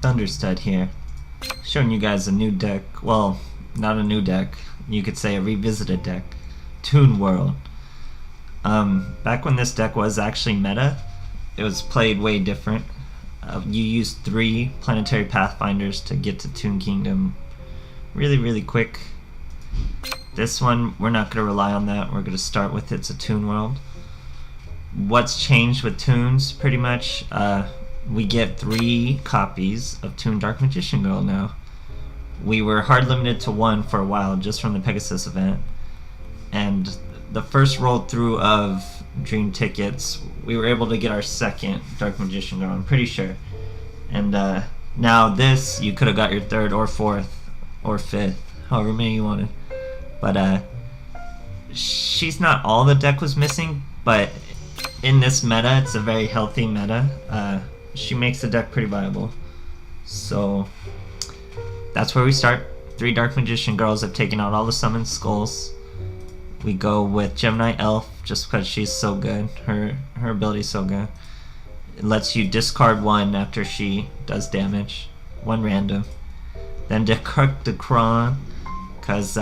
Thunderstud here, showing you guys a new deck. Well, not a new deck. You could say a revisited deck. Toon World. Back when this deck was actually meta, it was played way different. You used 3 planetary pathfinders to get to Toon Kingdom really quick. This one, we're not going to rely on that. We're going to start with It's a Toon World. What's changed with Toons, pretty much, we get 3 copies of Toon Dark Magician Girl now. We were hard limited to 1 for a while, just from the Pegasus event. And the first roll through of Dream Tickets, we were able to get our 2nd Dark Magician Girl, I'm pretty sure. And now this, you could have got your 3rd or 4th or 5th, however many you wanted. But she's not all the deck was missing, but in this meta, it's a very healthy meta. She makes the deck pretty viable. So that's where we start. 3 Dark Magician Girls have taken out all the summoned skulls. We go with Gemini Elf just because she's so good. Her ability is so good. It lets you discard 1 after she does damage. 1 random. Then Dekron, because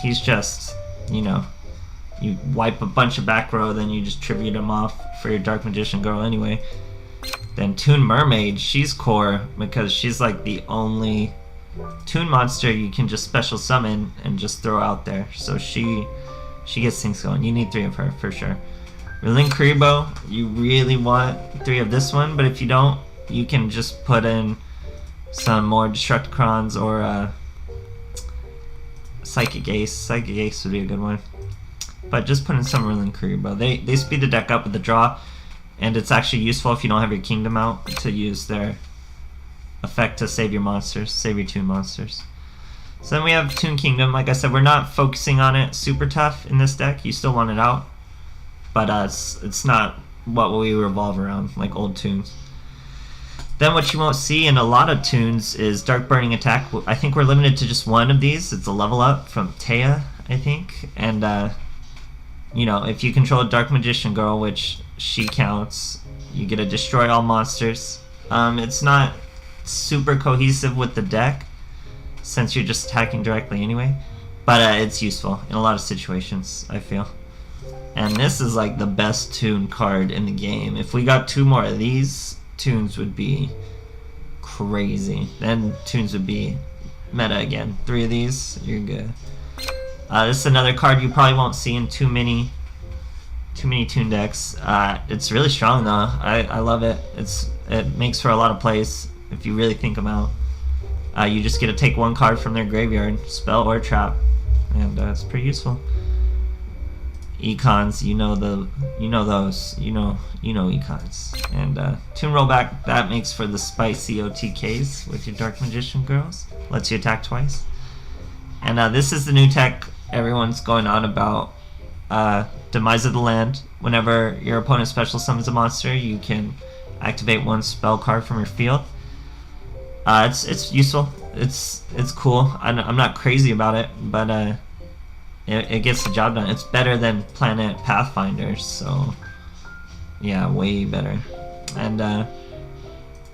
he's just, you know, you wipe a bunch of back row, then you just tribute him off for your Dark Magician Girl anyway. Then Toon Mermaid, she's core because she's like the only Toon monster you can just special summon and just throw out there. So she gets things going. You need 3 of her for sure. Relinkuriboh, you really want 3 of this one, but if you don't, you can just put in some more Destructicrons or Psychic Ace. Psychic Ace would be a good one. But just put in some Relinkuriboh. They speed the deck up with the draw, and it's actually useful if you don't have your Kingdom out to use their effect to save your monsters, save your Toon monsters. So then we have Toon Kingdom. Like I said, we're not focusing on it super tough in this deck. You still want it out, but it's not what we revolve around like old Toons. Then what you won't see in a lot of Toons is Dark Burning Attack. I think we're limited to just 1 of these. It's a level up from Taya, I think. And you know, if you control a Dark Magician Girl, which she counts, you get to destroy all monsters. It's not super cohesive with the deck since you're just attacking directly anyway, but it's useful in a lot of situations, I feel. And this is like the best Toon card in the game. If we got 2 more of these, Toons would be crazy. Then Toons would be meta again. 3 of these, you're good. This is another card you probably won't see in too many Toon decks. It's really strong though. I love it. It makes for a lot of plays if you really think them out. You just get to take 1 card from their graveyard, spell or trap, and it's pretty useful. Econs, you know those, you know Econs. And Toon Rollback, that makes for the spicy OTKs with your Dark Magician Girls. Lets you attack twice. And this is the new tech everyone's going on about. Demise of the Land. Whenever your opponent special summons a monster, you can activate 1 spell card from your field. It's useful. It's cool. I'm not crazy about it, but it gets the job done. It's better than Planet Pathfinders, so yeah, way better. And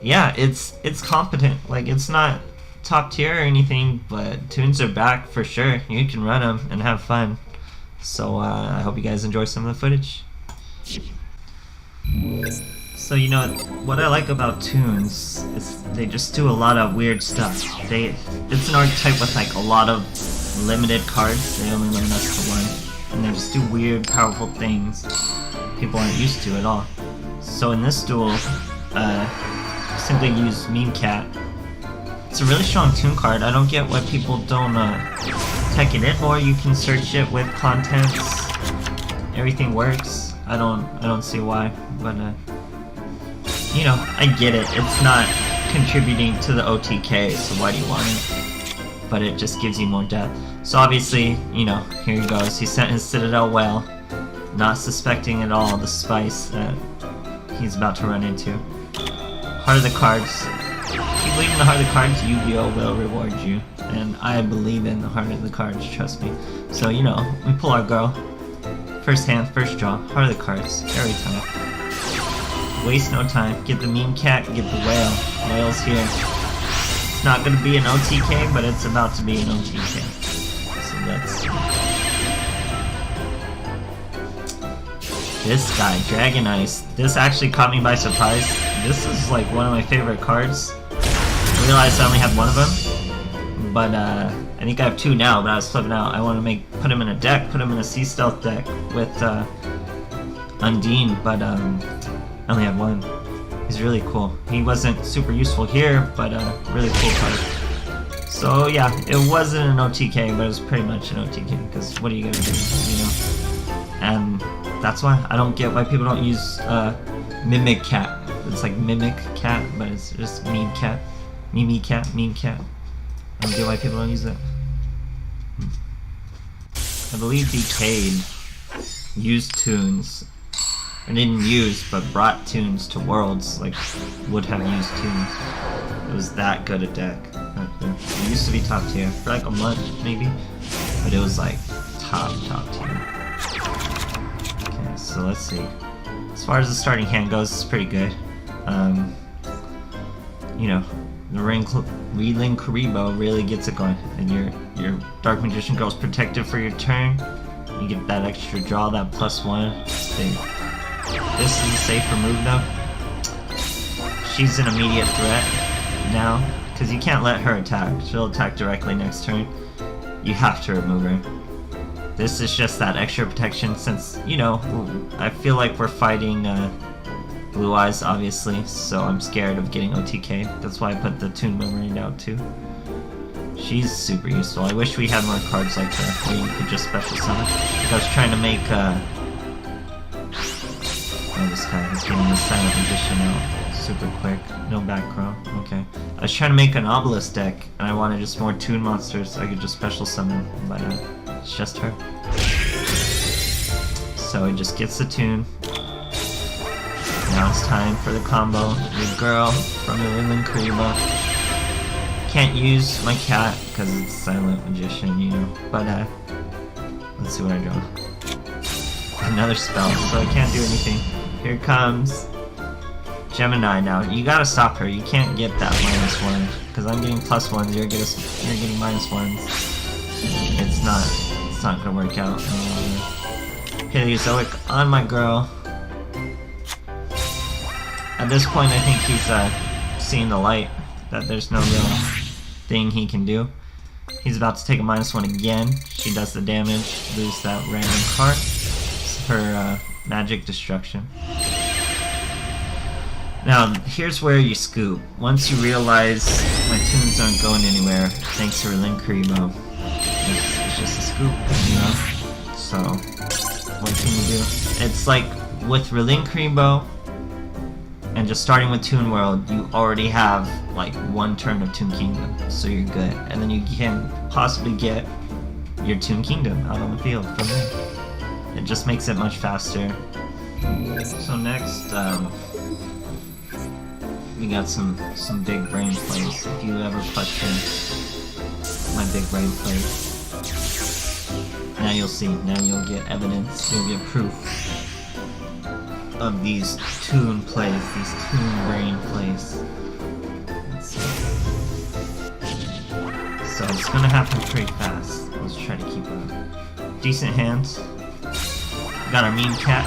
yeah, it's competent. Like, it's not top tier or anything, but Toons are back for sure. You can run them and have fun. So I hope you guys enjoy some of the footage. So, you know, what I like about Toons is they just do a lot of weird stuff. It's an archetype with like a lot of limited cards. They only limit us to 1. And they just do weird, powerful things people aren't used to at all. So in this duel, simply use Meme Cat. It's a really strong Toon card. I don't get why people don't tech it in more. You can search it with contents. Everything works. I don't see why, but you know, I get it. It's not contributing to the OTK, so why do you want it? But it just gives you more depth. So obviously, you know, here he goes. He sent his Citadel Whale, not suspecting at all the spice that he's about to run into. Heart of the Cards. If you believe in the Heart of the Cards, Yu-Gi-Oh! Will reward you. And I believe in the Heart of the Cards, trust me. So, you know, we pull our girl. First hand, first draw, Heart of the Cards, every time. Waste no time, get the Meme Cat, get the Whale. Whale's here. It's not gonna be an OTK, but it's about to be an OTK. So let's see. This guy, Dragon Ice. This actually caught me by surprise. This is like one of my favorite cards. I realized I only had one of them, but I think I have two now. But I was flipping out. I want to put him in a deck, put him in a Sea Stealth deck with Undine, but I only had one. He's really cool. He wasn't super useful here, but really cool card. So yeah, it wasn't an OTK, but it was pretty much an OTK, because what are you gonna do, you know? And that's why I don't get why people don't use Mimic Cat. It's like Mimic Cat, but it's just Meme Cat. Meme Cat, Meme Cat. I don't get why people don't use it. I believe Decayed used TOONS. I didn't use, but brought TOONS to Worlds, like, would have used TOONS. It was that good a deck. It used to be top tier for like a month, maybe, but it was like top tier. Okay, so let's see. As far as the starting hand goes, it's pretty good. You know, the Relink Karibo really gets it going, and your Dark Magician Girl's protected for your turn. You get that extra draw, that +1. This is a safer move though. She's an immediate threat now, because you can't let her attack. She'll attack directly next turn. You have to remove her. This is just that extra protection since, you know, I feel like we're fighting Blue Eyes, obviously, so I'm scared of getting OTK. That's why I put the Toon Boomerang out too. She's super useful. I wish we had more cards like her, where you could just special summon. Like I was trying to make, oh, this guy is getting the Silent Magician out super quick. No back row. Okay. I was trying to make an Obelisk deck, and I wanted just more Toon monsters so I could just special summon, but it's just her. So it just gets the Toon. Now it's time for the combo. Your girl from your Relink Karibo. Can't use my cat because it's Silent Magician, you know. But let's see what I draw. Another spell, so I can't do anything. Here comes Gemini now. You gotta stop her. You can't get that -1 because I'm getting +1s. You're getting -1s. It's not gonna work out. Paleozoic on my girl. At this point, I think he's seeing the light, that there's no real thing he can do. He's about to take a -1 again. She does the damage, lose that random card. It's her magic destruction. Now, here's where you scoop. Once you realize my TOONS aren't going anywhere, thanks to Relink Karibo, it's just a scoop, you know? So, what can you do? It's like, with Relink Karibo, and just starting with Toon World, you already have like one turn of Toon Kingdom, so you're good. And then you can possibly get your Toon Kingdom out on the field from there. It just makes it much faster. So next, we got some big brain plays. If you ever question my big brain plays, now you'll see. Now you'll get evidence. You'll get proof of these Toon plays, these Toon brain plays. Let's see. So it's gonna happen pretty fast. Let's try to keep up. Decent hands. Got our meme cat.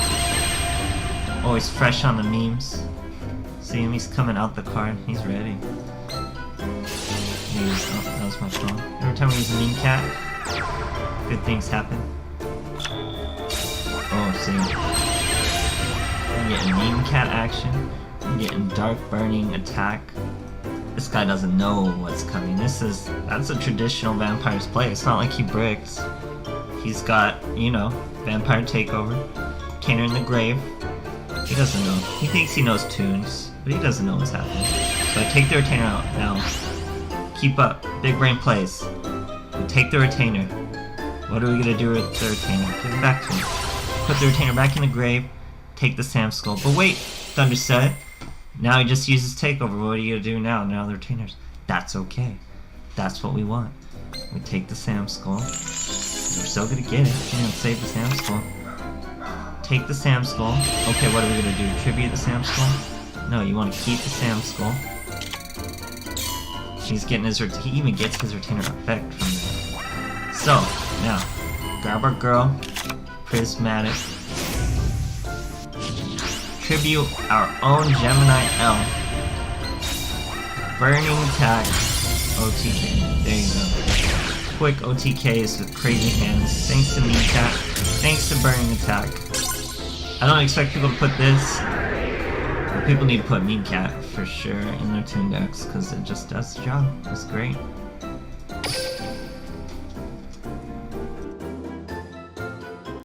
Always fresh on the memes. See him, he's coming out the card. He's ready. Oh, that was my phone. Every time we use a meme cat, good things happen. Oh, see. I'm getting meme cat action. I'm getting dark burning attack. This guy doesn't know what's coming. That's a traditional vampire's play. It's not like he bricks. He's got, you know, vampire takeover, Retainer in the grave. He doesn't know. He thinks he knows TOONS, but he doesn't know what's happening. So I take the retainer out now. Keep up. Big brain plays. We take the retainer. What are we gonna do with the retainer? Give it back to him. Put the retainer back in the grave. Take the Sam Skull. But wait, Thunder said. Now he just uses takeover. What are you gonna do now? Now the retainers. That's okay. That's what we want. We take the Sam Skull. We're still gonna get it. We're gonna save the Sam Skull. Take the Sam Skull. Okay, what are we gonna do? Tribute the Sam Skull? No, you want to keep the Sam Skull. He's getting his he even gets his retainer effect from that. So, now, grab our girl, Prismatic. Tribute our own Gemini L. Burning attack, OTK. There you go. Quick OTKs with crazy hands. Thanks to Mean Cat. Thanks to Burning Attack. I don't expect people to put this. But people need to put Mean Cat for sure in their Toon decks because it just does the job. It's great.